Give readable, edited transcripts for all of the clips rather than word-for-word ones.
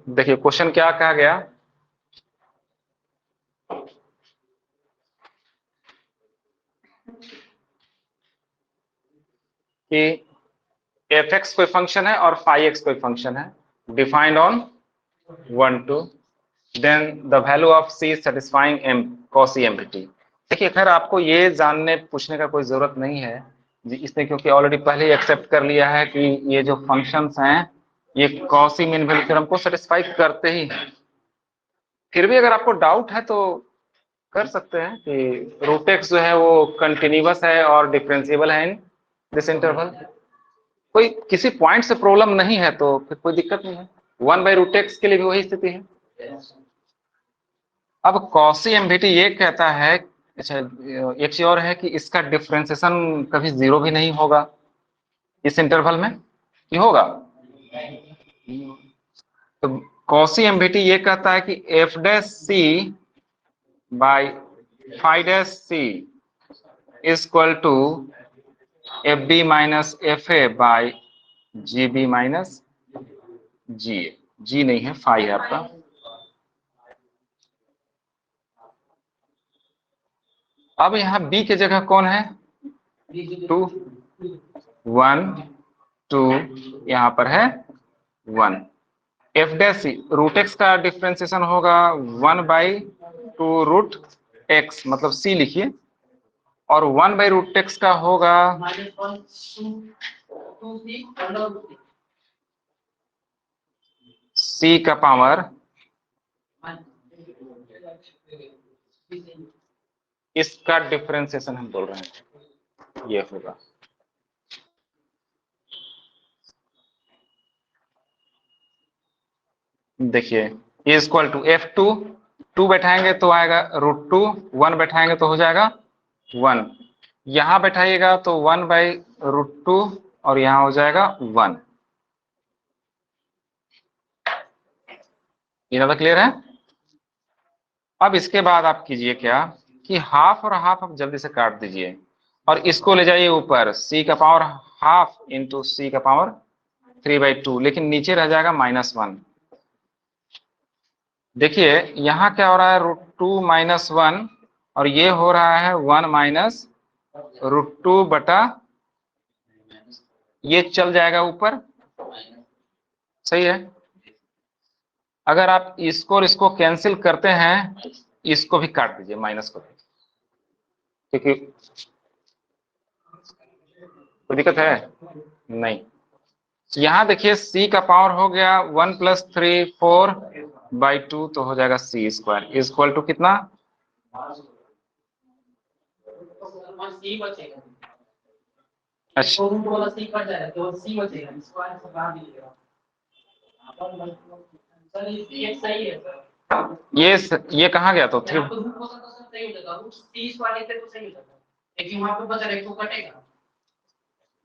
देखिए क्वेश्चन क्या कहा गया कि एफ एक्स कोई फंक्शन है और फाई एक्स कोई फंक्शन है, defined on 1 2, then the value of C satisfying M Cauchy MPT. देखिए खैर आपको ये जानने पूछने का कोई जरूरत नहीं है जी, इसने क्योंकि ऑलरेडी पहले ही एक्सेप्ट कर लिया है कि ये जो फंक्शंस हैं ये कॉसी मीन वैल्यू थ्योरम को सेटिस्फाई करते ही हैं। फिर भी अगर आपको डाउट है तो कर सकते हैं कि रूट एक्स जो है वो कंटिन्यूअस है और डिफरेंशिएबल है इन दिस इंटरवल। कोई किसी पॉइंट से प्रॉब्लम नहीं है तो फिर कोई दिक्कत नहीं है। 1/√x के लिए भी वही स्थिति है। अब कॉसी एमवीटी ये कहता है, अच्छा एक चीज और है कि इसका डिफरेंशिएशन कभी जीरो भी नहीं होगा इस इंटरवल में, कि होगा? तो कॉसी एमवीटी ये कहता है कि F dash C by phi dash C is equal to F B minus F A by G B minus G A. G नहीं है, फाई है आपका। अब यहाँ बी की जगह कौन है? 2 1 2, यहाँ पर है 1। एफ डैश रूट एक्स का डिफ्रेंसिएशन होगा 1/2√x, मतलब सी लिखिए, और 1/√x का होगा सी का पावर, इसका डिफरेंशिएशन हम बोल रहे हैं, ये होगा। देखिए ए इक्वल टू F2, 2 बैठाएंगे तो आएगा √2, 1 बैठाएंगे तो हो जाएगा 1, यहां बैठाइएगा तो 1/√2 और यहां हो जाएगा 1। ये ज्यादा क्लियर है? अब इसके बाद आप कीजिए क्या कि हाफ और हाफ आप जल्दी से काट दीजिए और इसको ले जाइए ऊपर, c का पावर हाफ इंटू सी का पावर 3/2, लेकिन नीचे रह जाएगा -1। देखिए यहाँ क्या हो रहा है, √2 - 1, और ये हो रहा है 1 माइनस √2 बटा, ये चल जाएगा ऊपर, सही है। अगर आप इसको और इसको कैंसिल करते हैं तो इसको भी काट दीजिए, माइनस को, क्योंकि कोई दिक्कत है नहीं। यहाँ देखिए c का पावर हो गया 1 + 3 4/2, तो हो जाएगा c² इक्वल टू कितना? अच्छा ये कहाँ गया? तो थ्री,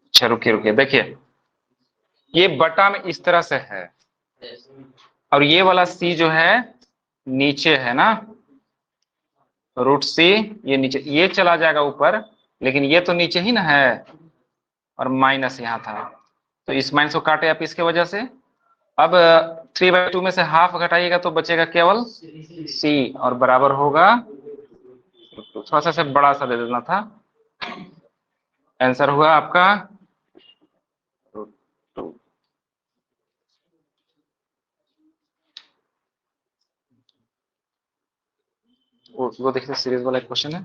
अच्छा रुकिए रुकिए, देखिए ये बटा में इस तरह से है और ये वाला c जो है नीचे है ना, √c, ये नीचे, ये चला जाएगा ऊपर, लेकिन ये तो नीचे ही ना है, और माइनस यहाँ था, तो इस माइनस को काटे आप इसके वजह से। अब 3/2 में से हाफ घटाइएगा तो बचेगा केवल c, और बराबर होगा, थोड़ा सा बड़ा सा दे देना था, आंसर हुआ आपका √2। वो देखिए सीरीज वाला क्वेश्चन है।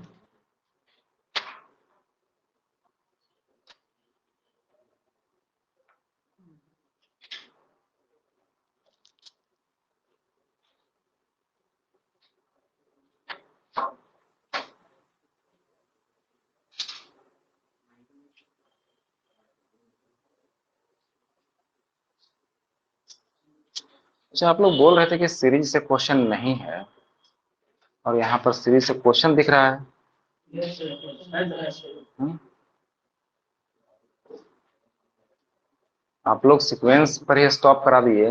अच्छा आप लोग बोल रहे थे कि सीरीज से क्वेश्चन नहीं है, और यहाँ पर सीरीज से क्वेश्चन दिख रहा है। आप लोग सीक्वेंस पर ही स्टॉप करा दिए,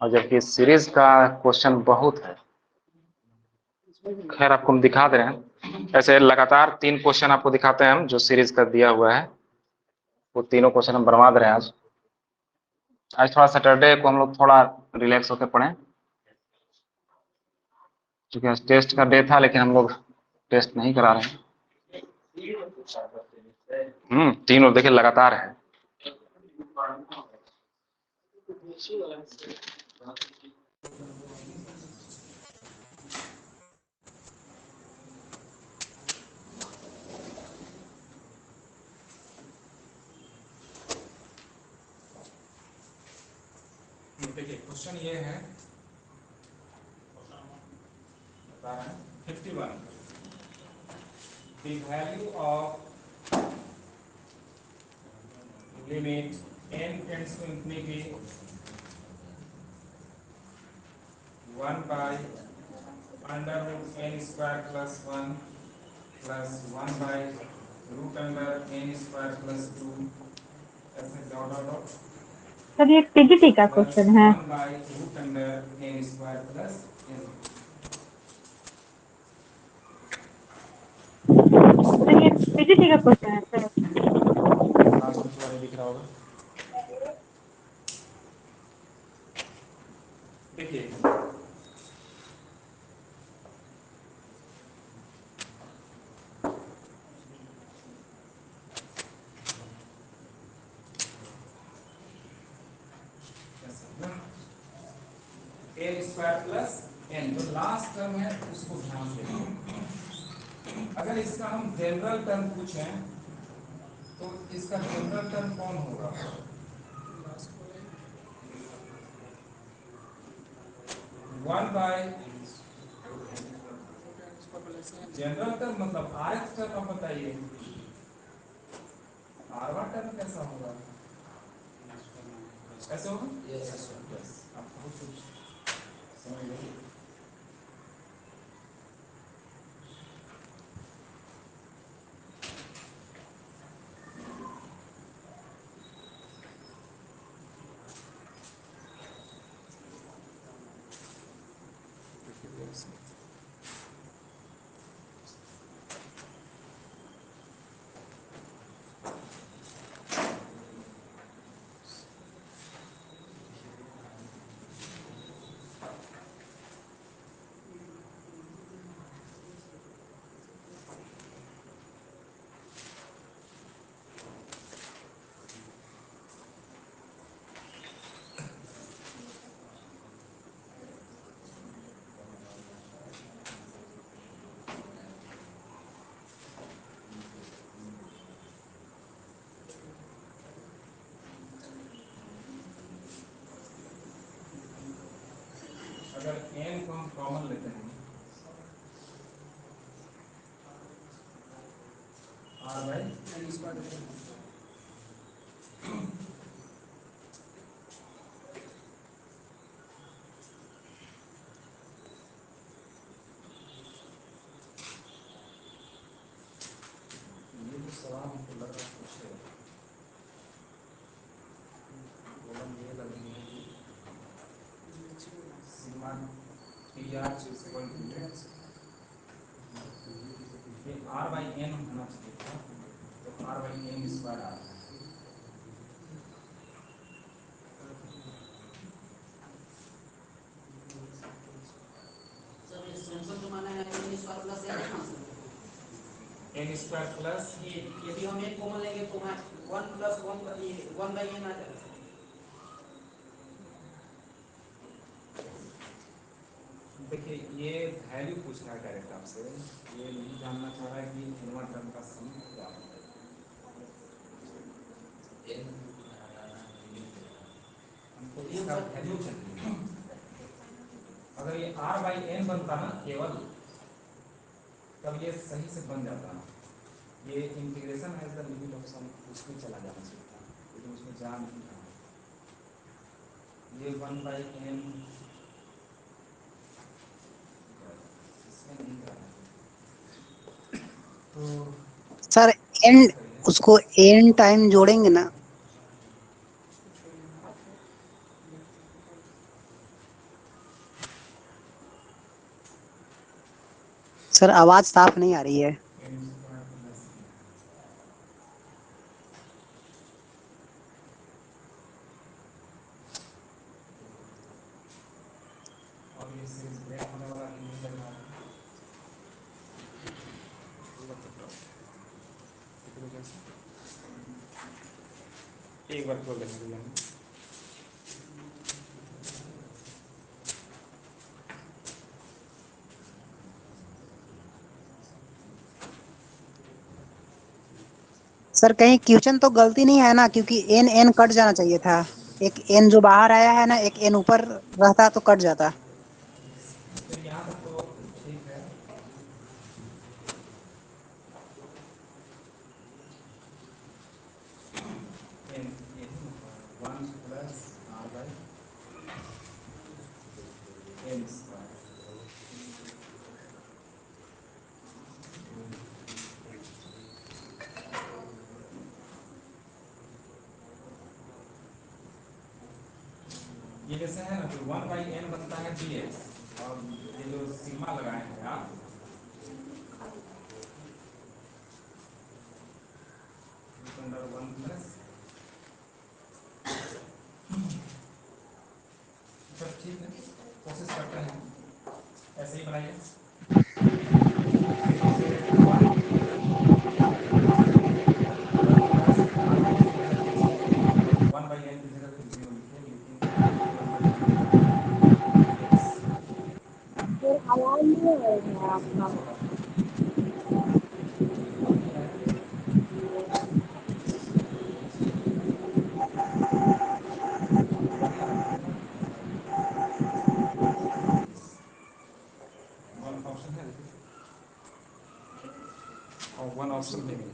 और जबकि सीरीज का क्वेश्चन बहुत है। खैर आपको हम दिखा दे रहे हैं, ऐसे लगातार 3 क्वेश्चन आपको दिखाते हैं हम, जो सीरीज का दिया हुआ है, वो तीनों क्वेश्चन हम बनवा दे रहे हैं आज। आज थोड़ा सैटरडे को हम लोग थोड़ा रिलैक्स होकर पढ़े, क्योंकि आज टेस्ट का डे था, लेकिन हम लोग टेस्ट नहीं करा रहे हैं। 3 और देखिए लगातार है। देखिए क्वेश्चन ये है, बता रहे हैं 51, the value of limit n tends to infinity 1 by under root n square plus 1 plus 1 by root under n square plus 2 ऐसे डॉट डॉट डॉट सर ये पीजीटी का क्वेश्चन है। 1 by root under n square plus n। Sir ये PGT का question है sir. Last में थोड़ा दिख रहा होगा, देखिए n स्क्वायर प्लस n, जो लास्ट टर्म है उसको ध्यान से, अगर इसका हम जनरल टर्म पूछें तो इसका जनरल टर्म कौन होगा? वन बाय जनरल टर्म मतलब आर एक्स टर्म, आप बताइए आर वन टर्म कैसा होगा? कैसे होगा? यस, आप बहुत कुछ समझ गए। अगर n को हम कॉमन लेते हैं, r बाई n स्क्वायर, ये जो सवाल हमको लग रहा है पूछेगा, कॉलम ये लगेंगे sigma T R equal to ये r बाई n होना चाहिए था, तो r बाई n स्क्वायर आ रहा है। n स्क्वायर प्लस यदि हम एक कॉमन लेंगे तो 1 प्लस 1 बाई एन आ जाएगा। देखिए ये वैल्यू पूछ रहा है डायरेक्ट आपसे, ये नहीं जानना चाह रहा है कि इनवर्ट टर्म का सम क्या होता है। हमको इसका वैल्यू चाहिए। अगर ये r बाई n बनता ना केवल, तब ये सही से बन जाता ना, ये integration as the limit of sum उसमें चला जाना चाहिए था, लेकिन उसमें जा नहीं रहा। ये 1 बाई n इसमें नहीं जा रहा है, तो सर एंड उसको एंड टाइम जोड़ेंगे ना? सर आवाज साफ नहीं आ रही है। ये सीरीज ब्रेक होने वाला नहीं लग रहा है। एक बार खोल लेंगे। सर कहीं क्वेश्चन तो गलती नहीं है ना, क्योंकि एन एन कट जाना चाहिए था। एक एन जो बाहर आया है ना, एक एन ऊपर रहता तो कट जाता। तो यहाँ तक तो ठीक है। N N 1 plus R by N square. ये जैसे है ना, तो 1 बाई एन बनता है dx, और ये जो सिग्मा लगाए हैं आप, अंडर 1 प्लस, सब ठीक है, कोशिश करते हैं ऐसे ही बनाइए। 1 बाई एन की जगह पे 0 लिखिए, लेकिन फिर आवाज नहीं आ रही है आपका। वन ऑप्शन है और वन ऑप्शन नहीं है।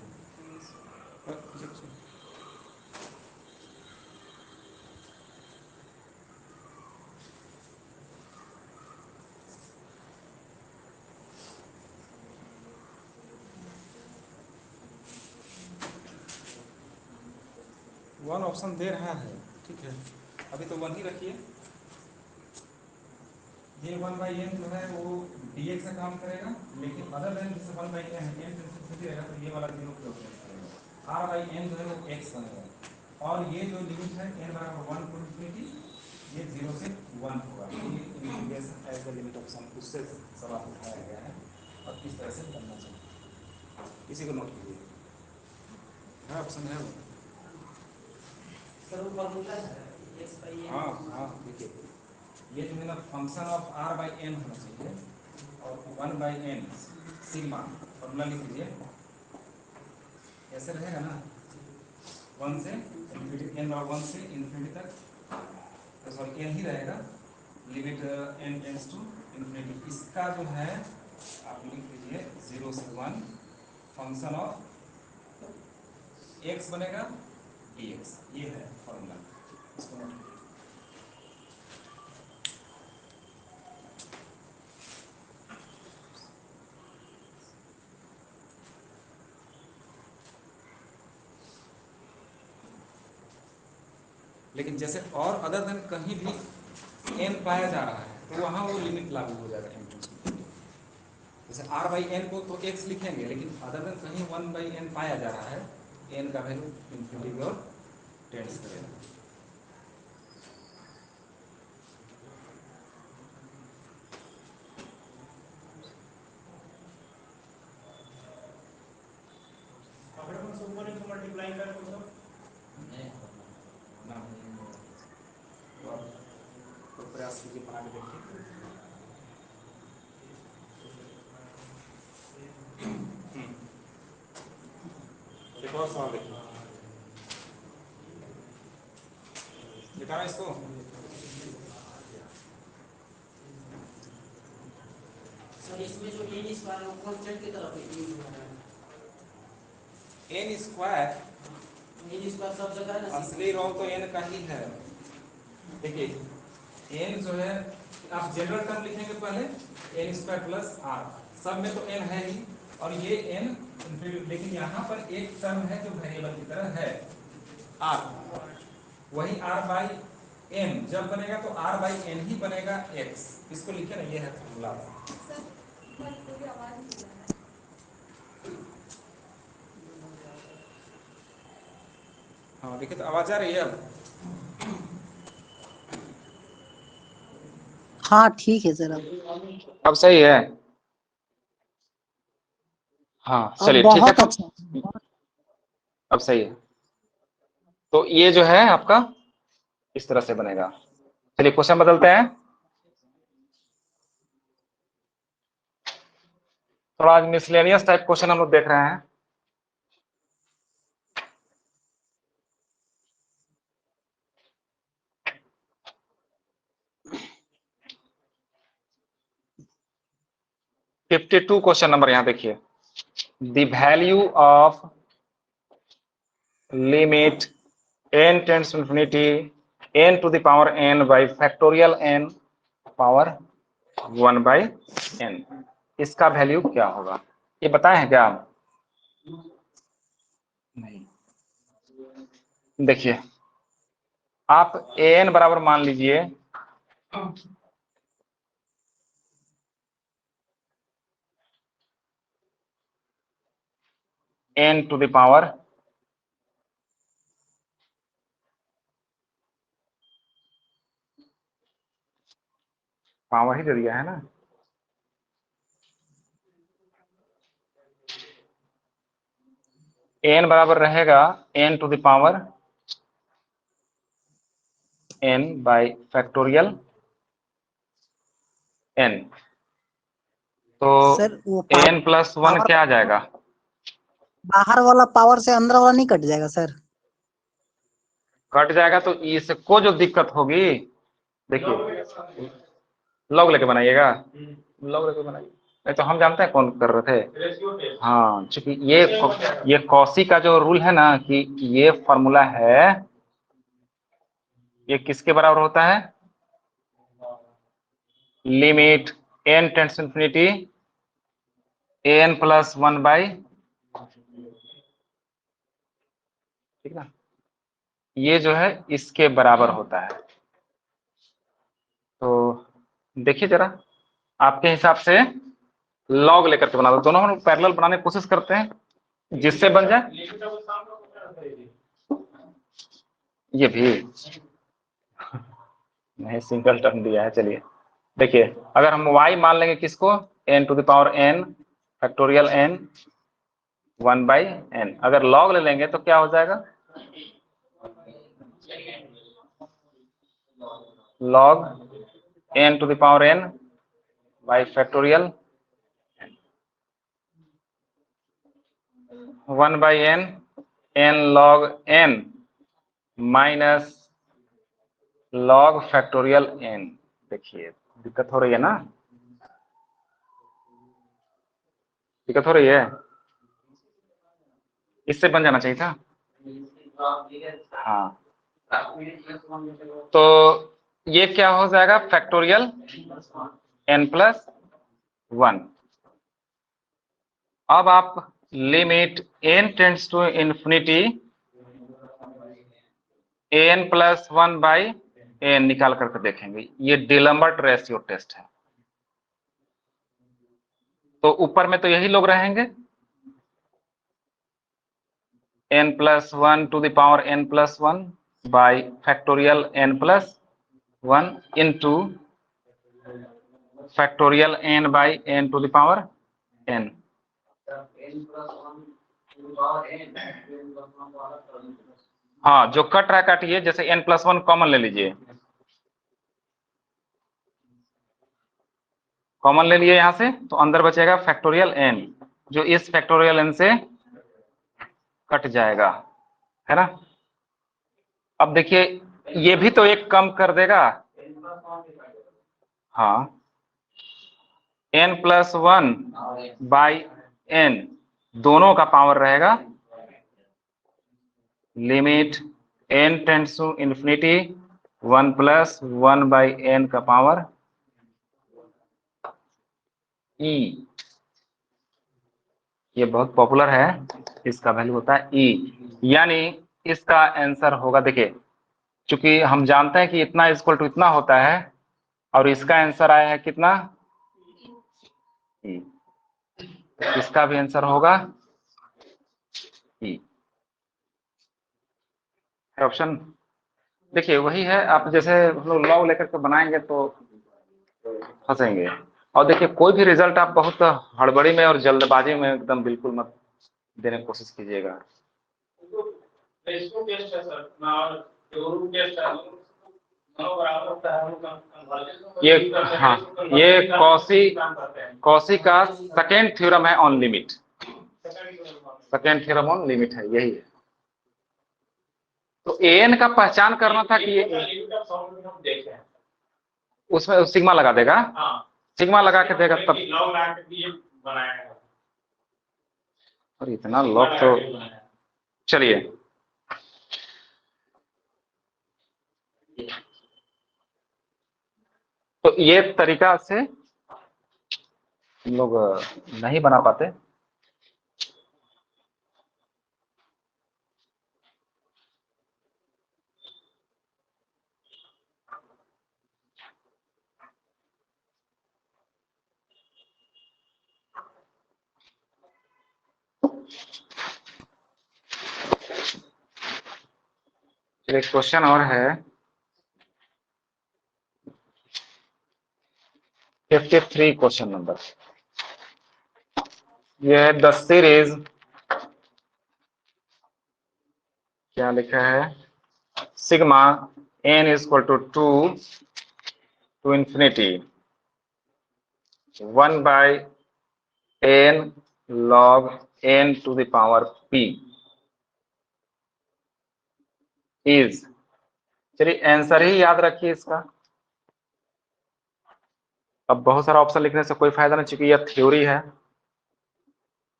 वन ऑप्शन दे रहा है, ठीक है, अभी तो वन ही रखिए। ये 1 बाई एन जो है वो dx से काम करेगा, लेकिन अदर देन जैसे 1 बाई एन एन से रहेगा तो ये वाला 0 पे करेगा। r बाई एन जो है वो x बनेगा, और ये जो लिमिट है n बराबर 1 टू इन्फिनिटी, ये 0 से 1 होगा। ये integration as the limit of sum, उससे सवाल उठाया गया है और किस तरह से करना चाहिए इसी को नोट कीजिए। है ऑप्शन है वो। सर वो फॉर्मूला है x by n। हाँ हाँ, देखिए ये जो है ना function of r by N होना चाहिए, और 1 बाई एन सिग्मा फॉर्मूला लिख लीजिए, ऐसे रहेगा ना, 1 से इन्फिनिटी, n बराबर 1 से इन्फिनिटी तक, तो सॉरी n ही रहेगा, limit n tends to infinity. इसका जो है आप लिख लीजिए 0 से 1 फंक्शन ऑफ x बनेगा dx, ये है फॉर्मूला, इसको नोट कीजिए। लेकिन जैसे और अदर देन कहीं भी n पाया जा रहा है तो वहां वो लिमिट लागू हो जाएगा n टू। जैसे r बाई एन को तो x लिखेंगे, लेकिन अदर देन कहीं 1 बाई एन पाया जा रहा है, n का वैल्यू इन्फिनिटी की ओर टेंड्स करेगा। मल्टीप्लाई कर दो सर। ना तो आप तो प्रयास कीजिए, बना के देखिए। एक और सवाल देखिए, लिखा है इसको, सर इसमें जो n स्क्वायर है वो कांस्टेंट की तरफ है। n स्क्वायर n स्क्वायर सब जगह है ना। असली रोल तो n का ही है। देखिए n जो है आप जनरल टर्म लिखेंगे पहले, n स्क्वायर प्लस r, सब में तो n है ही, और ये n, लेकिन यहाँ पर एक टर्म है जो वेरिएबल की तरह है r, वही r बाई n जब बनेगा तो r बाई n ही बनेगा x, इसको लिखे ना, ये है फॉर्मूला। हाँ देखिए, तो आवाज आ रही है अब। हाँ ठीक है सर, अब सही है? हाँ चलिए ठीक है, बहुत तो अच्छा। अब सही है। तो ये जो है आपका इस तरह से बनेगा। चलिए क्वेश्चन बदलते हैं। थोड़ा आज मिसलेनियस टाइप क्वेश्चन हम लोग देख रहे हैं। फिफ्टी टू क्वेश्चन नंबर यहाँ देखिए। The value of limit n tends to infinity n to the power n by factorial n power 1 by n, इसका वैल्यू क्या होगा? ये बताए हैं क्या आप? नहीं। देखिए आप an बराबर मान लीजिए n टू द पावर ही दे दिया है ना। n बराबर रहेगा n to the power n by factorial n। तो सर वो n प्लस 1 क्या आ जाएगा? बाहर वाला पावर से अंदर वाला नहीं कट जाएगा सर? कट जाएगा तो इसको जो दिक्कत होगी, देखिए लॉग लेके बनाइएगा, लॉग लेके बनाइए। नहीं तो हम जानते हैं कौन कर रहे थे। हाँ चूंकि ये कॉसी का जो रूल है ना कि ये फॉर्मूला है, ये किसके बराबर होता है? Limit n tends infinity an plus 1 by, ठीक ना, ये जो है इसके बराबर होता है। तो देखिए जरा आपके हिसाब से लॉग लेकर के बना दो। दोनों हम लोग पैरेलल बनाने की कोशिश करते हैं जिससे बन जाए। ये भी नहीं, सिंगल टर्म दिया है। चलिए देखिए, अगर हम y मान लेंगे किसको, n to the power n factorial n 1 by n, अगर लॉग ले लेंगे तो क्या हो जाएगा? Log n to the power n by factorial 1 by n, n log n minus log factorial n। देखिए दिक्कत हो रही है ना, दिक्कत हो रही है। इससे बन जाना चाहिए था। हाँ तो ये क्या हो जाएगा? Factorial n plus 1। अब आप limit n tends to infinity an plus 1 by n निकाल करके देखेंगे। ये डिलम्बर्ट रेशियो टेस्ट है। तो ऊपर में तो यही लोग रहेंगे, n plus 1 to the power n plus 1 by factorial n plus 1 into factorial n by n to the power n। हाँ जो कट रहा है काटिए, जैसे n प्लस 1 कॉमन ले लीजिए, कॉमन ले लिए यहां से, तो अंदर बचेगा फैक्टोरियल n, जो इस फैक्टोरियल n से कट जाएगा, है ना। अब देखिए ये भी तो एक कम कर देगा। हाँ n प्लस 1 बाई n दोनों का पावर रहेगा limit n tends to infinity 1 plus 1 by n का पावर e। ये बहुत पॉपुलर है, इसका वैल्यू होता है e, यानी इसका आंसर होगा, देखिए चूंकि हम जानते हैं कि इतना इक्वल टू इतना होता है और इसका आंसर आया है कितना e, इसका भी आंसर होगा e, ऑप्शन। देखिए वही है, आप जैसे हम लोग लॉग लेकर के बनाएंगे तो फंसेंगे। और देखिए कोई भी रिजल्ट आप बहुत हड़बड़ी में और जल्दबाजी में एकदम बिल्कुल मत देने की कोशिश कीजिएगा। ये हाँ, ये कॉसी का सेकेंड थ्योरम है on limit. Second theorem on limit है, यही है। तो एन का पहचान करना था कि ये उसमें सिग्मा लगा देगा, सिग्मा लगा के देगा तब। और इतना लॉक तो चलिए तो ये तरीका से हम लोग नहीं बना पाते। एक क्वेश्चन और है 53 क्वेश्चन नंबर। ये है द सीरीज, क्या लिखा है, sigma n is equal to 2 to infinity 1 by n log n to the power p is, चलिए आंसर ही याद रखिए इसका। अब बहुत सारा ऑप्शन लिखने से कोई फायदा नहीं, चूंकि यह थ्योरी है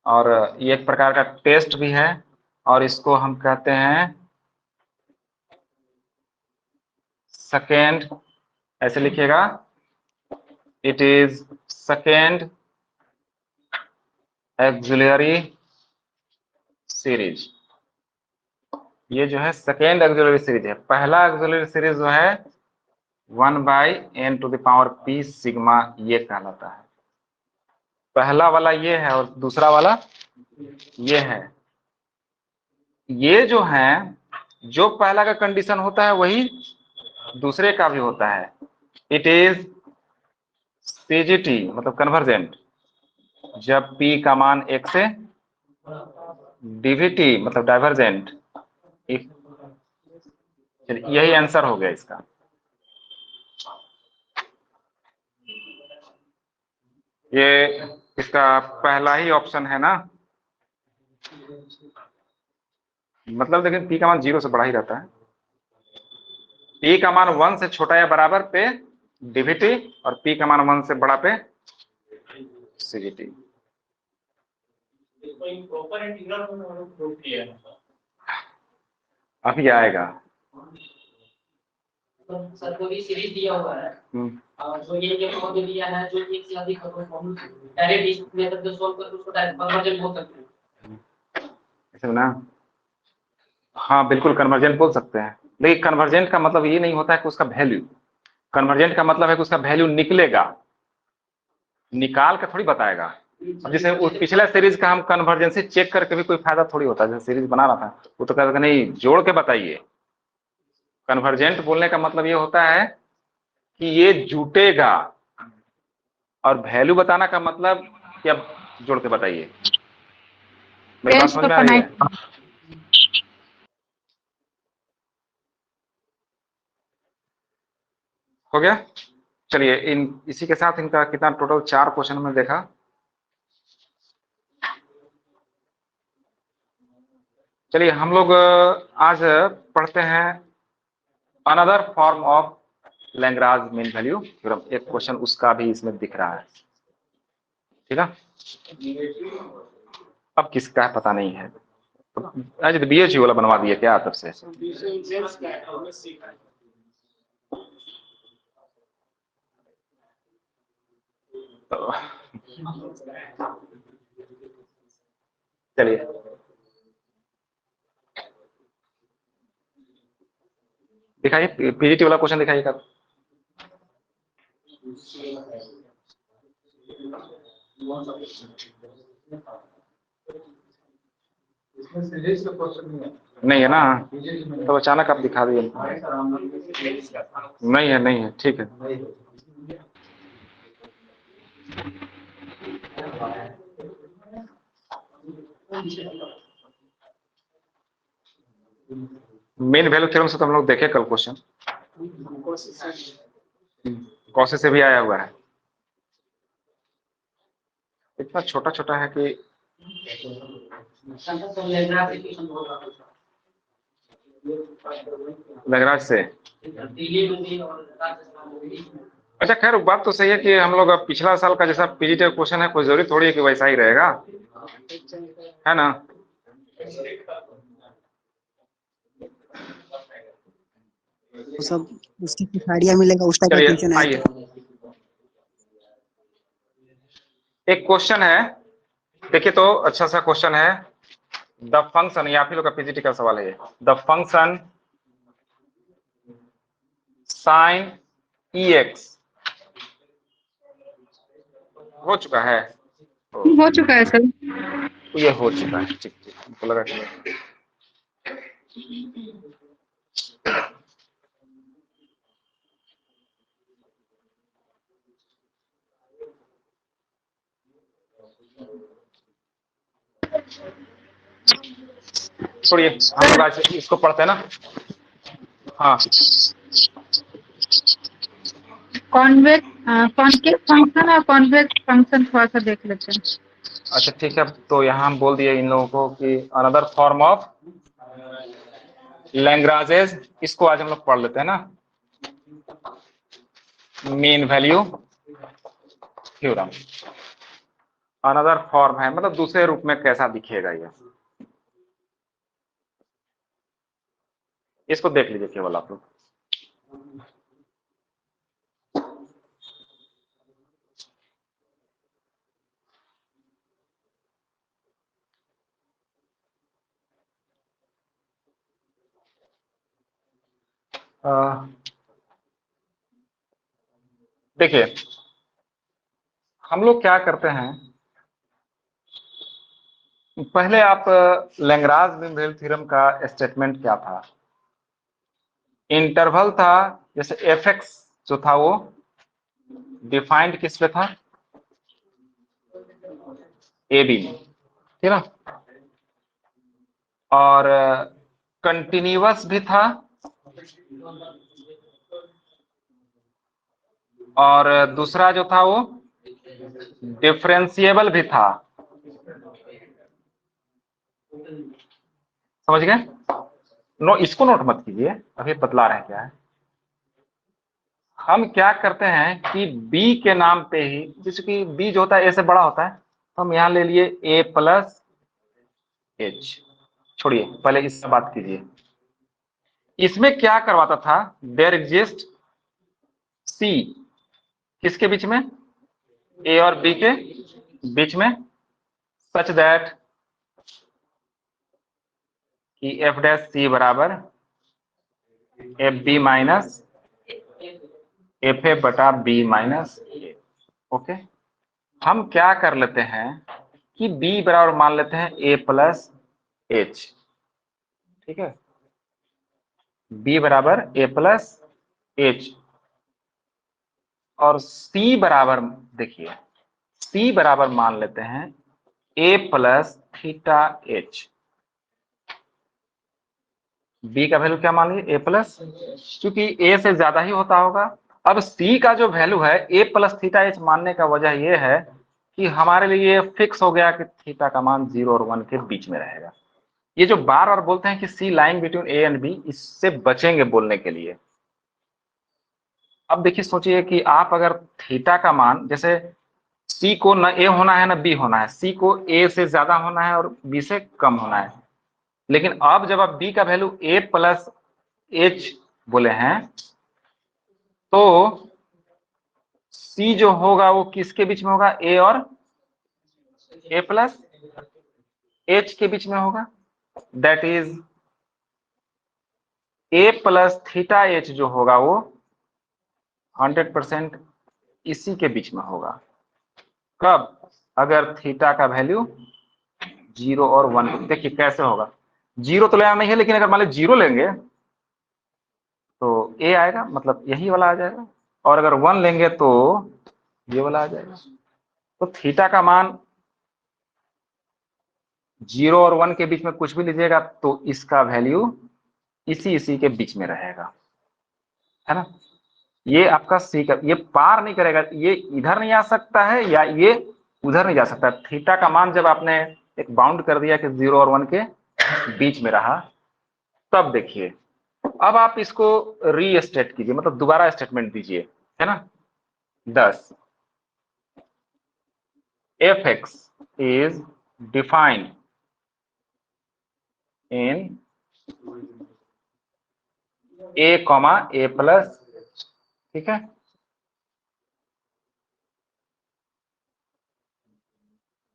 और ये एक प्रकार का टेस्ट भी है, और इसको हम कहते हैं सेकेंड, ऐसे लिखिएगा, it is second axillary series. ये जो है सेकेंड एक्सिलरी सीरीज है। पहला एक्सिलरी सीरीज जो है 1 by n to the power p sigma, ये कहलाता है। पहला वाला ये है और दूसरा वाला ये है। ये जो है, जो पहला का कंडीशन होता है वही दूसरे का भी होता है। इट इज CGT मतलब कन्वर्जेंट, जब p का मान 1 से, DVT मतलब डाइवर्जेंट। यही आंसर हो गया इसका। ये इसका पहला ही ऑप्शन है ना, मतलब देखिए p का मान 0 से बड़ा ही रहता है। p का मान 1 से छोटा या बराबर पे DVT और p का मान 1 से बड़ा पे CGT। अभी आएगा। सर को भी सीरीज दिया हुआ है और जो ये जो दिया है, जो एक से अधिक डायरेक्ट इस मेथड से सॉल्व करके उसको डायरेक्ट कन्वर्जन बोल सकते हैं, ऐसे ना? हाँ बिल्कुल कन्वर्जेंट बोल सकते हैं, लेकिन कन्वर्जेंट का मतलब ये नहीं होता है कि उसका वैल्यू, कन्वर्जेंट का मतलब है कि उसका वैल्यू निकलेगा, निकाल के थोड़ी बताएगा। अब जैसे पिछला सीरीज का हम कन्वर्जेंसी चेक करके भी कोई फायदा थोड़ी होता है। जैसे सीरीज बना रहा था वो तो कहता नहीं जोड़ के बताइए। कन्वर्जेंट बोलने का मतलब ये होता है कि ये जुटेगा, और वैल्यू बताना का मतलब कि अब जोड़ के बताइए। मेरी बात समझ में आ रही है? हो गया? चलिए इसी के साथ इनका कितना टोटल 4 क्वेश्चन में देखा। चलिए हम लोग आज पढ़ते हैं another form of Lagrange mean value theorem. एक क्वेश्चन उसका भी इसमें दिख रहा है, ठीक है? अब किसका है पता नहीं है, तो आज BHG वाला बनवा दिए क्या तब से? तो चलिए दिखाइए PGT वाला क्वेश्चन दिखाइएगा। नहीं है ना, तो अचानक आप दिखा दिए। नहीं है, नहीं है, ठीक है। मेन वैल्यू थ्योरम से तो हम लोग देखे कल क्वेश्चन, कौशे से भी आया हुआ है। इतना छोटा छोटा है कि लैग्रांज से। अच्छा खैर बात तो सही है कि हम लोग अब पिछला साल का जैसा पीजीटी क्वेश्चन है, कोई जरूरी थोड़ी है कि वैसा ही रहेगा, है ना। वो सब उसकी कुछ आइडिया मिलेगा उस टाइप का चलिए क्वेश्चन है। आइए, एक क्वेश्चन है, देखिए तो अच्छा सा क्वेश्चन है। द फंक्शन, या आप ही लोग का पीजीटी का सवाल है, the function sine E x हो चुका है, हो चुका है सर। ये हो चुका है, ठीक ठीक, हमको लगा कि छोड़िए, हम लोग आज इसको पढ़ते हैं ना। हाँ कॉन्वेक्स कॉन्केव फंक्शन और कॉन्वेक्स फंक्शन थोड़ा सा देख लेते हैं। अच्छा ठीक है, तो यहाँ हम बोल दिए इन लोगों को कि अनदर फॉर्म ऑफ लैग्रांजेस, इसको आज हम लोग पढ़ लेते हैं ना, mean value theorem. Another form है मतलब दूसरे रूप में कैसा दिखेगा ये, इसको देख लीजिए केवल आप लोग। देखिए हम लोग क्या करते हैं, पहले आप लैग्रांज मीन वैल्यू थ्योरम का स्टेटमेंट क्या था, इंटरवल था, जैसे एफ एक्स जो था वो डिफाइंड किस पे था, ए बी में, ठीक ना, और कंटिन्यूअस भी था, और दूसरा जो था वो डिफरेंशिएबल भी था, समझ गए। नो इसको नोट मत कीजिए, अभी बतला रहे हैं क्या है। हम क्या करते हैं कि b के नाम पे ही, जैसे कि b जो होता है a से बड़ा होता है, तो हम यहां ले लिए a प्लस एच। छोड़िए पहले इससे बात कीजिए, इसमें क्या करवाता था, देयर एग्जिस्ट c किसके बीच में, a और b के बीच में, सच दैट कि एफ डैश सी बराबर F B minus F A बटा बी माइनस ए। ओके, हम क्या कर लेते हैं कि b बराबर मान लेते हैं a प्लस एच, ठीक है, b बराबर a प्लस एच, और c बराबर, देखिए c बराबर मान लेते हैं a plus theta H. b का वैल्यू क्या मान लीजिए a प्लस, क्योंकि a से ज्यादा ही होता होगा। अब c का जो वैल्यू है a प्लस थीटा एच मानने का वजह यह है कि हमारे लिए फिक्स हो गया कि थीटा का मान 0 और 1 के बीच में रहेगा। ये जो बार बार बोलते हैं कि c line between a and b, इससे बचेंगे बोलने के लिए। अब देखिए सोचिए कि आप अगर थीटा का मान, जैसे c को न a होना है न b होना है, c को a से ज्यादा होना है और b से कम होना है, लेकिन अब जब आप b का वैल्यू a प्लस एच बोले हैं, तो c जो होगा वो किसके बीच में होगा, a और a प्लस एच के बीच में होगा, that is a plus theta H जो होगा वो 100% इसी के बीच में होगा। कब, अगर थीटा का वैल्यू 0 और 1, देखिए कैसे होगा, 0 तो लेना नहीं है, लेकिन अगर मान लीजिए 0 लेंगे तो a आएगा, मतलब यही वाला आ जाएगा, और अगर 1 लेंगे तो ये वाला आ जाएगा। तो थीटा का मान 0 और 1 के बीच में कुछ भी लीजिएगा तो इसका वैल्यू इसी के बीच में रहेगा, है ना। ये आपका सी का, ये पार नहीं करेगा, ये इधर नहीं आ सकता है या ये उधर नहीं जा सकता। थीटा का मान जब आपने एक बाउंड कर दिया कि 0 और 1 के बीच में रहा, तब देखिए अब आप इसको रीस्टेट कीजिए, मतलब दोबारा स्टेटमेंट दीजिए, है ना। 10 F x is defined in a plus, ठीक है,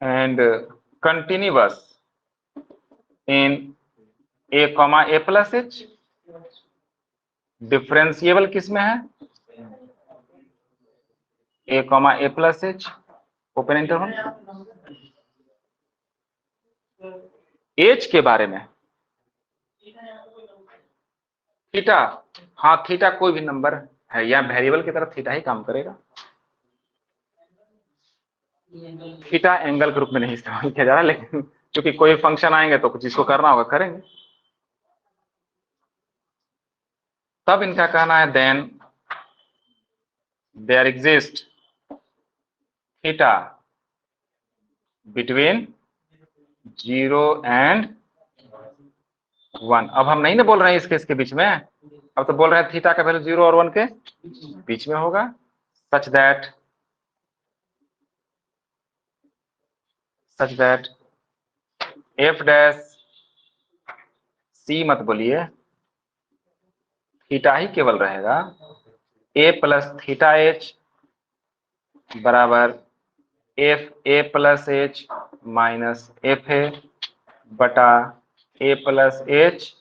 and continuous in a plus h। Differentiable किस में है, a plus h, open interval. h के बारे में थीटा, हाँ थीटा कोई भी नंबर है या वेरिएबल की तरह थीटा ही काम करेगा। थीटा एंगल के रूप में नहीं इस्तेमाल किया जा रहा, लेकिन क्योंकि कोई फंक्शन आएंगे तो जिसको करना होगा करेंगे। तब इनका कहना है then there exist theta between 0 and 1। अब हम नहीं ना बोल रहे हैं इसके बीच में, अब तो बोल रहे हैं थीटा का वैल्यू 0 और 1 के बीच में होगा, सच दैट एफ डैश सी मत बोलिए, थीटा ही केवल रहेगा, ए प्लस थीटा एच बराबर F A plus H minus F A बटा ए प्लस एच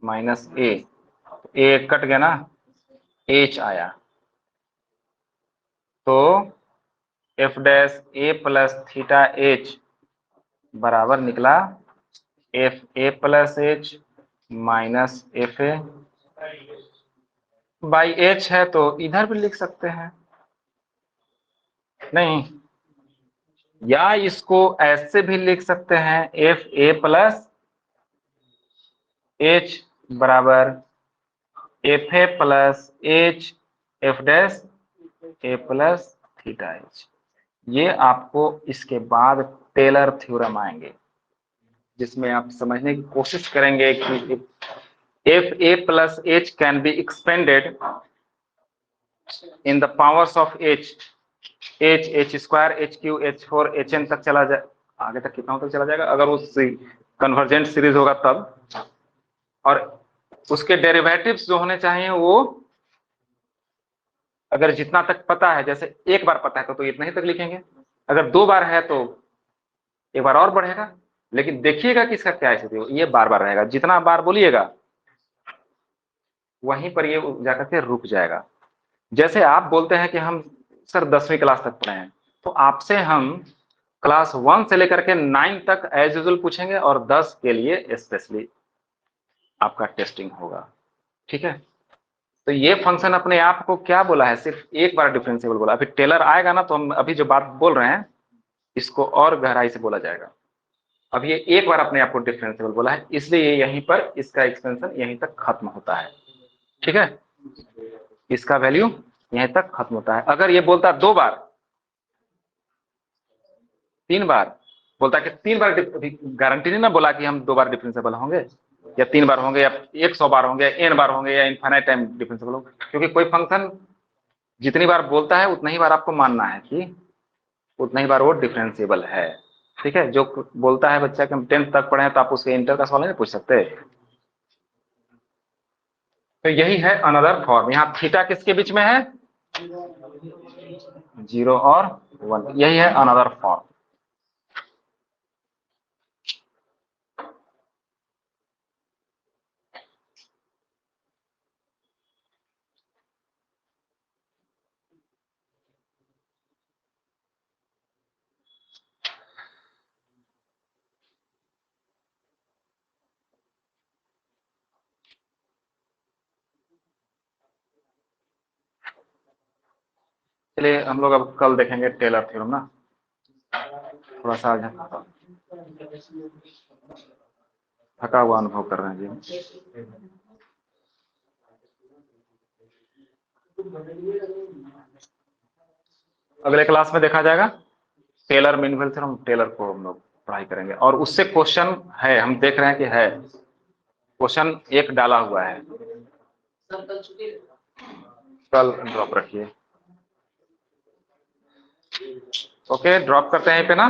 माइनस ए कट गया ना, एच आया, तो एफ डैश ए प्लस थीटा एच बराबर निकला F A plus H minus F A by H है, तो इधर भी लिख सकते हैं, नहीं, या इसको ऐसे भी लिख सकते हैं एफ ए प्लस एच बराबर F A plus H F dash A plus theta H. ये आपको इसके बाद टेलर थ्योरम आएंगे जिसमें आप समझने की कोशिश करेंगे कि F A plus H can be expanded in the powers of H, H square H cube H four H N तक चला जाए, आगे तक कितना तक चला जाएगा अगर वो कन्वर्जेंट सीरीज होगा तब, और उसके डेरिवेटिव्स जो होने चाहिए वो अगर जितना तक पता है, जैसे एक बार पता है तो इतना ही तक लिखेंगे, अगर 2 बार है तो एक बार और बढ़ेगा, लेकिन देखिएगा कि इसका क्या स्थिति हो, ये बार बार रहेगा, जितना बार बोलिएगा वहीं पर ये जाकर के रुक जाएगा। जैसे आप बोलते हैं कि हम सर 10वीं क्लास तक पढ़े हैं, तो आपसे हम क्लास 1 से लेकर के 9 तक एज यूजुअल पूछेंगे और 10 के लिए स्पेशली आपका टेस्टिंग होगा, ठीक है। तो ये फंक्शन अपने आप को क्या बोला है, सिर्फ एक बार डिफरेंशिएबल बोला, अभी टेलर आएगा ना तो हम अभी जो बात बोल रहे हैं इसको और गहराई से बोला जाएगा। अब ये एक बार अपने आप को डिफरेंशिएबल बोला है, इसलिए ये यहीं पर इसका एक्सपेंशन यहीं तक खत्म होता है, ठीक है, इसका वैल्यू यहीं तक खत्म होता है। अगर ये बोलता 2 बार 3 बार, बोलता कि 3 बार, गारंटी नहीं ना बोला कि हम 2 बार डिफरेंशिएबल होंगे या 3 बार होंगे या 100 बार होंगे या n बार होंगे या इनफाइनाइट टाइम डिफरेंशिएबल होंगे, क्योंकि कोई फंक्शन जितनी बार बोलता है उतना ही बार आपको मानना है कि उतना ही बार वो डिफरेंशिएबल है, ठीक है। जो बोलता है बच्चा कि हम 10th तक पढ़े हैं तो आप उसके इंटर का सवाल नहीं पूछ सकते। तो यही है अनदर फॉर्म, यहाँ थीटा किसके बीच में है, 0 और 1, यही है अनदर फॉर्म। चलिए हम लोग अब कल देखेंगे टेलर थ्योरम ना, थोड़ा सा आज थका हुआ अनुभव कर रहे हैं जी। अगले क्लास में देखा जाएगा Taylor mean value theorem, Taylor को हम लोग पढ़ाई करेंगे और उससे क्वेश्चन है, हम देख रहे हैं कि है क्वेश्चन एक डाला हुआ है। सर कल छुट्टी कल ड्रॉप रखिए। ओके ड्रॉप करते हैं यहीं पे ना।